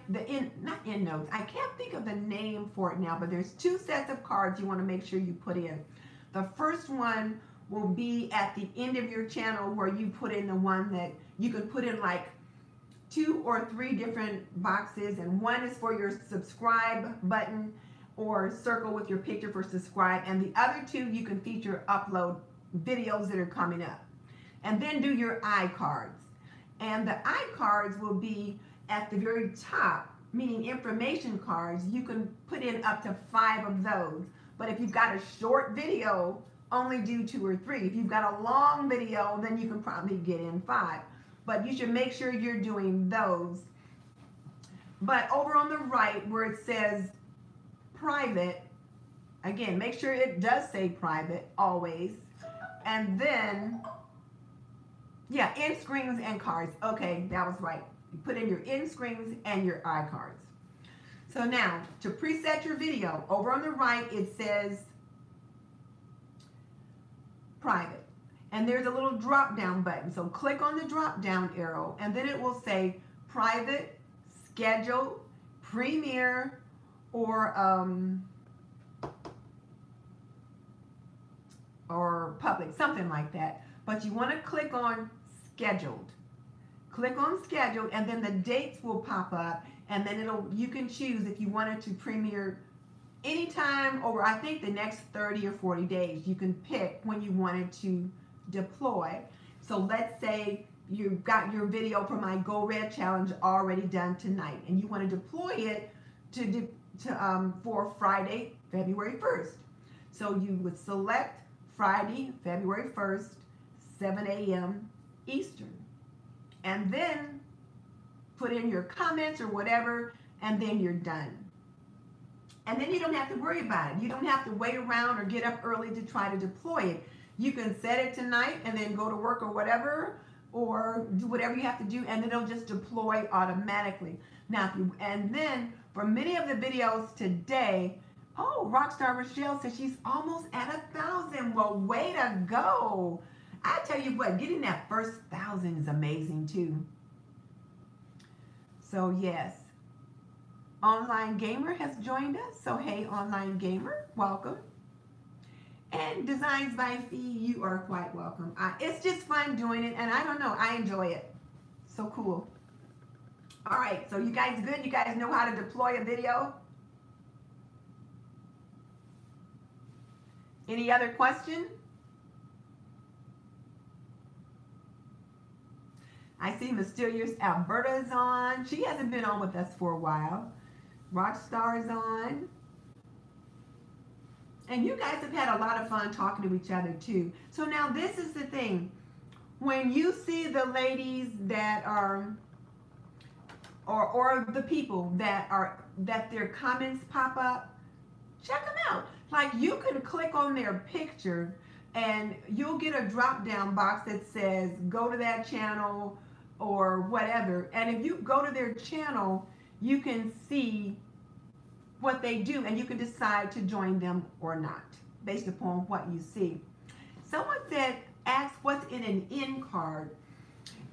not end notes. I can't think of the name for it now, but there's two sets of cards you want to make sure you put in. The first one will be at the end of your channel, where you put in the one that you can put in like 2 or 3 different boxes, and one is for your subscribe button or circle with your picture for subscribe, and the other 2 you can feature upload videos that are coming up. And then do your iCards. And the iCards will be at the very top, meaning information cards. You can put in up to 5 of those. But if you've got a short video, only do 2 or 3. If you've got a long video, then you can probably get in 5. But you should make sure you're doing those. But over on the right where it says private, again, make sure it does say private always. And then, yeah, end screens and cards. Okay, that was right. You put in your end screens and your iCards. So now, to preset your video, over on the right, it says private. And there's a little drop-down button. So click on the drop-down arrow, and then it will say private, scheduled, premiere, or public, something like that. But you want to click on scheduled. Click on scheduled, and then the dates will pop up, and then you can choose if you wanted to premiere anytime over, I think, the next 30 or 40 days. You can pick when you wanted to deploy. So let's say you've got your video for my Go Red challenge already done tonight, and you want to deploy it for Friday, February 1st. So you would select Friday, February 1st, 7 a.m. Eastern. And then put in your comments or whatever, and then you're done. And then you don't have to worry about it. You don't have to wait around or get up early to try to deploy it. You can set it tonight and then go to work or whatever, or do whatever you have to do, and it'll just deploy automatically. Now, and then for many of the videos today, oh, Rockstar Rochelle says she's almost at 1,000. Well, way to go. I tell you what, getting that first 1,000 is amazing too. So yes, Online Gamer has joined us. So hey, Online Gamer, welcome. And Designs by Fee, you are quite welcome. It's just fun doing it, and I don't know, I enjoy it. So cool. All right, so you guys good? You guys know how to deploy a video? Any other question? I see Mysterious Alberta is on. She hasn't been on with us for a while. Rockstar is on. And you guys have had a lot of fun talking to each other too. So now this is the thing. When you see the ladies that are, or the people that their comments pop up, check them out. Like, you can click on their picture and you'll get a drop down box that says go to that channel or whatever. And if you go to their channel, you can see what they do and you can decide to join them or not based upon what you see. Someone said, ask what's in an end card.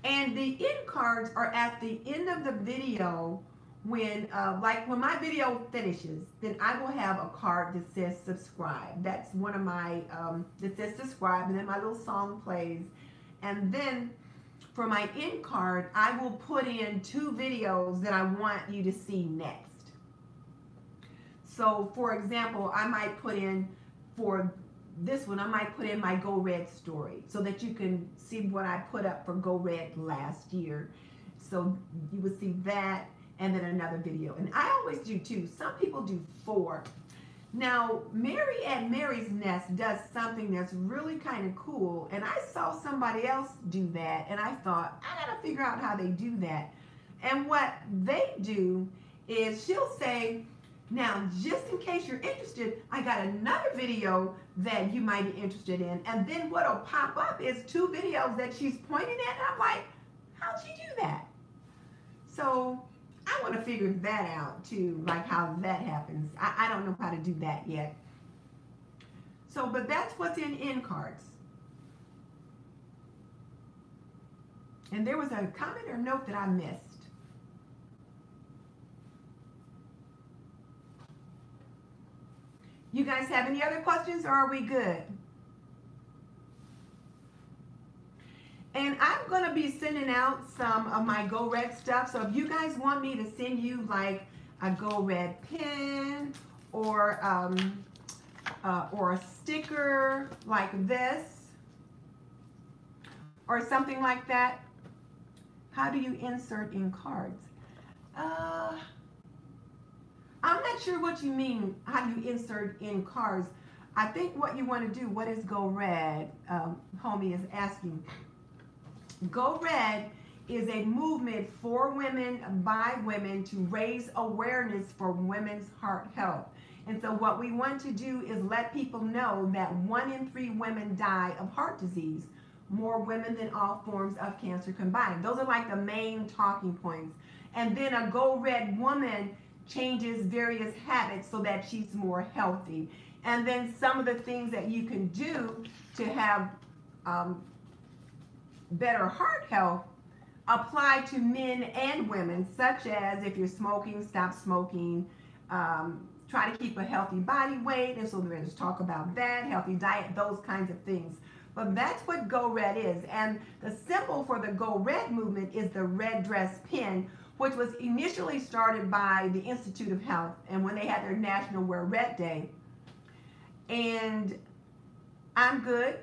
And the end cards are at the end of the video when, like when my video finishes, then I will have a card that says subscribe. That's one of my, that says subscribe, and then my little song plays. And then for my end card, I will put in 2 videos that I want you to see next. So for example, I might put in, for this one, I might put in my Go Red story so that you can see what I put up for Go Red last year. So you would see that and then another video. And I always do 2. Some people do 4. Now, Mary at Mary's Nest does something that's really kind of cool. And I saw somebody else do that. And I thought, I gotta figure out how they do that. And what they do is she'll say, now, just in case you're interested, I got another video that you might be interested in. And then what'll pop up is 2 videos that she's pointing at. And I'm like, how'd she do that? So I want to figure that out too, like how that happens. I don't know how to do that yet. So, but that's what's in end cards. And there was a comment or note that I missed. You guys have any other questions, or are we good? And I'm going to be sending out some of my Go Red stuff. So if you guys want me to send you like a Go Red pin or a sticker like this or something like that, how do you insert in cards? I'm not sure what you mean, how do you insert in cards. I think what you want to do, what is Go Red? Homie is asking. Go Red is a movement for women, by women, to raise awareness for women's heart health. And so what we want to do is let people know that 1 in 3 women die of heart disease. More women than all forms of cancer combined. Those are like the main talking points. And then a Go Red woman changes various habits so that she's more healthy. And then some of the things that you can do to have better heart health apply to men and women, such as if you're smoking, stop smoking, try to keep a healthy body weight, and so we're going to talk about that, healthy diet, those kinds of things. But that's what Go Red is. And the symbol for the Go Red movement is the red dress pin, which was initially started by the Institute of Health, and when they had their National Wear Red Day. And I'm good,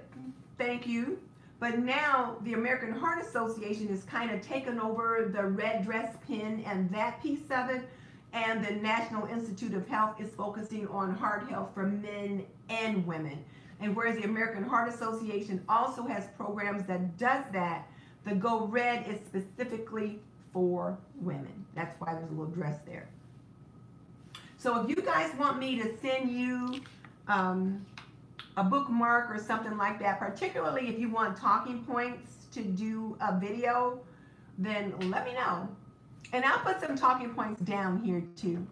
thank you. But now the American Heart Association has kind of taken over the red dress pin and that piece of it, and the National Institute of Health is focusing on heart health for men and women. And whereas the American Heart Association also has programs that does that, the Go Red is specifically for women. That's why there's a little dress there. So if you guys want me to send you a bookmark or something like that, particularly if you want talking points to do a video, then let me know. And I'll put some talking points down here too.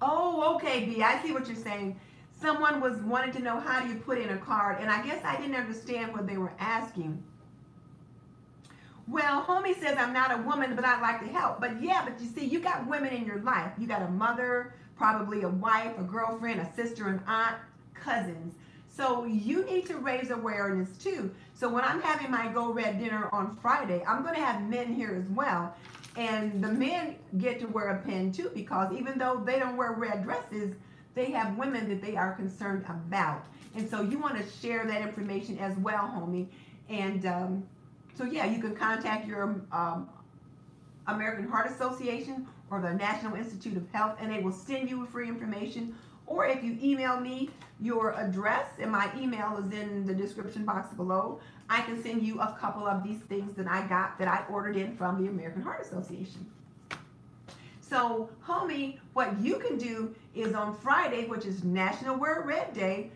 Oh, okay, B, I see what you're saying. Someone was wanting to know how do you put in a card, and I guess I didn't understand what they were asking. Well, homie says I'm not a woman, but I'd like to help. But yeah, but you see, you got women in your life. You got a mother, probably a wife, a girlfriend, a sister, an aunt, cousins. So you need to raise awareness too. So when I'm having my Go Red dinner on Friday, I'm going to have men here as well. And the men get to wear a pin too, because even though they don't wear red dresses, they have women that they are concerned about. And so you want to share that information as well, homie. And so yeah, you can contact your American Heart Association or the National Institute of Health, and they will send you free information. Or if you email me your address, and my email is in the description box below, I can send you a couple of these things that I got, that I ordered in from the American Heart Association. So, homie, what you can do is on Friday, which is National Wear Red Day,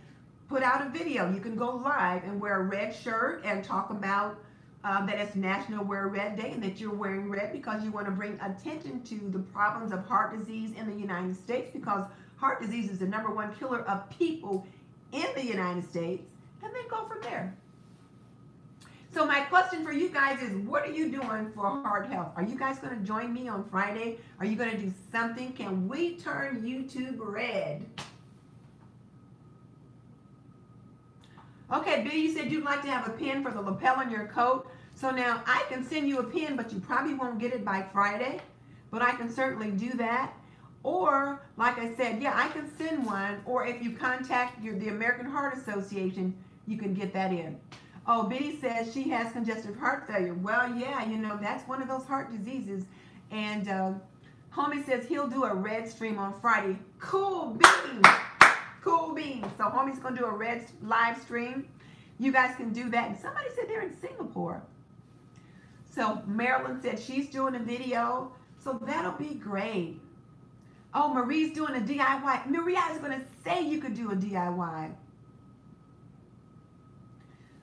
put out a video. You can go live and wear a red shirt and talk about that it's National Wear Red Day, and that you're wearing red because you want to bring attention to the problems of heart disease in the United States, because heart disease is the #1 killer of people in the United States, and then go from there. So my question for you guys is, what are you doing for heart health? Are you guys going to join me on Friday? Are you going to do something? Can we turn YouTube red? Okay, Bill, you said you'd like to have a pin for the lapel on your coat. So now I can send you a pin, but you probably won't get it by Friday. But I can certainly do that. Or, like I said, yeah, I can send one. Or if you contact the American Heart Association, you can get that in. Oh, Biddy says she has congestive heart failure. Well, yeah, you know, that's one of those heart diseases. And Homie says he'll do a red stream on Friday. Cool beans. Cool beans. So Homie's going to do a red live stream. You guys can do that. And somebody said they're in Singapore. So Marilyn said she's doing a video. So that'll be great. Oh, Marie's doing a DIY. Marie, I was going to say you could do a DIY.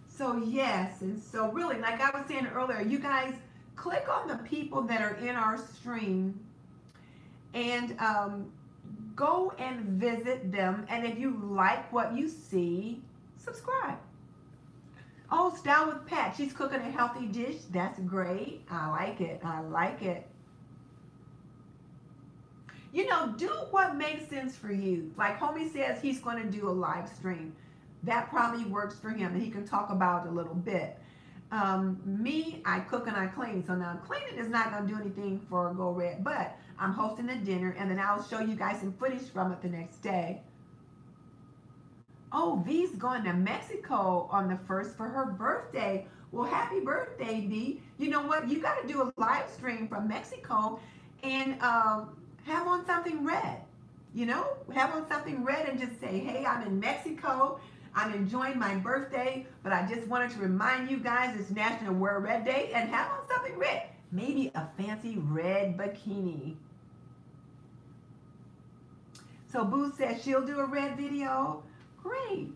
So yes, and so really, like I was saying earlier, you guys click on the people that are in our stream and go and visit them. And if you like what you see, subscribe. Oh, Style with Pat, she's cooking a healthy dish. That's great. I like it. I like it. You know, do what makes sense for you. Like Homie says, he's going to do a live stream. That probably works for him, and he can talk about it a little bit. Me, I cook and I clean. So now cleaning is not going to do anything for Go Red, but I'm hosting a dinner, and then I'll show you guys some footage from it the next day. Oh, V's going to Mexico on the 1st for her birthday. Well, happy birthday, V. You know what? You got to do a live stream from Mexico and have on something red. You know, have on something red and just say, hey, I'm in Mexico. I'm enjoying my birthday, but I just wanted to remind you guys it's National Wear Red Day, and have on something red. Maybe a fancy red bikini. So Boo says she'll do a red video. Great.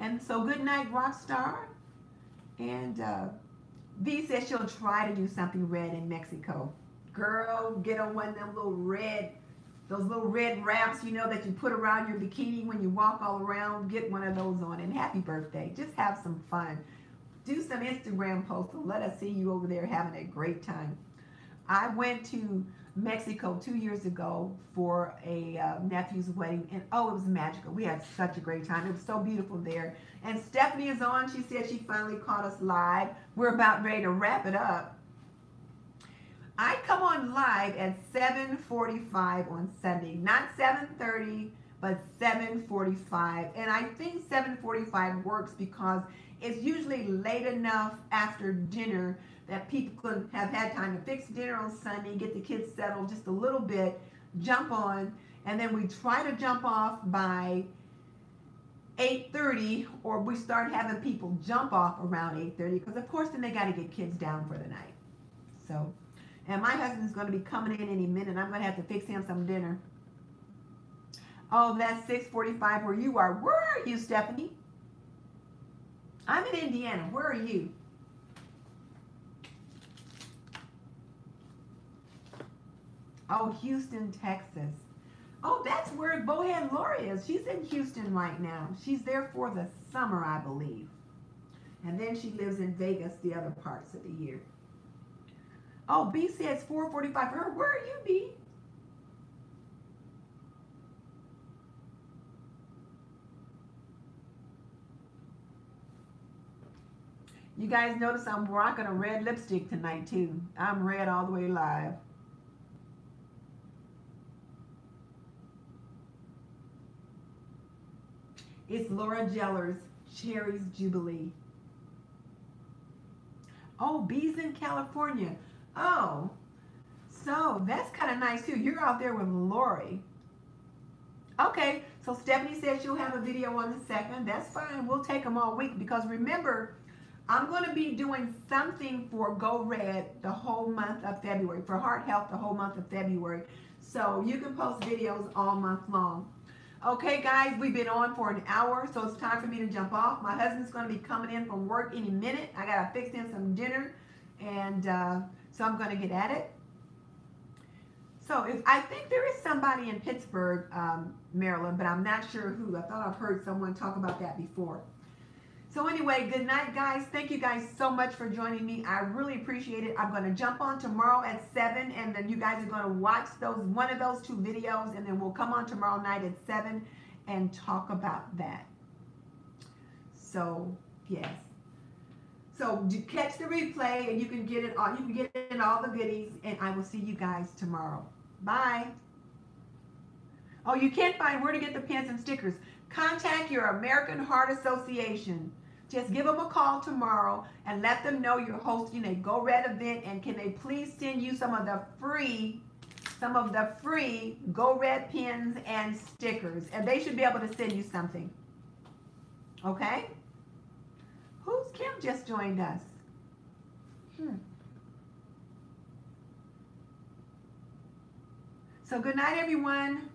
And so good night, Rockstar. And V says she'll try to do something red in Mexico. Girl, get on one of them little red, those little red wraps, you know, that you put around your bikini when you walk all around. Get one of those on, and happy birthday. Just have some fun. Do some Instagram posts and let us see you over there having a great time. I went to Mexico 2 years ago for a nephew's wedding, and oh, it was magical. We had such a great time. It was so beautiful there. And Stephanie is on. She said she finally caught us live. We're about ready to wrap it up. I come on live at 7:45 on Sunday, not 7:30, but 7:45. And I think 7:45 works because it's usually late enough after dinner that people could have had time to fix dinner on Sunday, get the kids settled just a little bit, jump on, and then we try to jump off by 8:30, or we start having people jump off around 8:30, because of course then they got to get kids down for the night. So. And my husband's going to be coming in any minute. I'm going to have to fix him some dinner. Oh, that's 6:45 where you are. Where are you, Stephanie? I'm in Indiana. Where are you? Oh, Houston, Texas. Oh, that's where Bohan Laura is. She's in Houston right now. She's there for the summer, I believe. And then she lives in Vegas the other parts of the year. Oh, B says 4:45 for her. Where are you, B? You guys notice I'm rocking a red lipstick tonight too. I'm red all the way live. It's Laura Jeller's Cherries Jubilee. Oh, bees in California. Oh, so that's kind of nice too. You're out there with Lori. Okay, so Stephanie says she'll have a video on the 2nd. That's fine. We'll take them all week because remember, I'm going to be doing something for Go Red the whole month of February, for Heart Health the whole month of February. So you can post videos all month long. Okay, guys, we've been on for an hour, so it's time for me to jump off. My husband's going to be coming in from work any minute. I got to fix him some dinner, and so I'm going to get at it. So I think there is somebody in Pittsburgh, Maryland, but I'm not sure who. I thought I've heard someone talk about that before. So anyway, good night, guys. Thank you guys so much for joining me. I really appreciate it. I'm going to jump on tomorrow at 7, and then you guys are going to watch one of those 2 videos, and then we'll come on tomorrow night at 7 and talk about that. So, yes. So catch the replay, and you can get it all. You can get in all the goodies, and I will see you guys tomorrow. Bye. Oh, you can't find where to get the pins and stickers. Contact your American Heart Association. Just give them a call tomorrow and let them know you're hosting a Go Red event, and can they please send you some of the free Go Red pins and stickers, and they should be able to send you something. Okay? Who's Kim just joined us? So good night, everyone.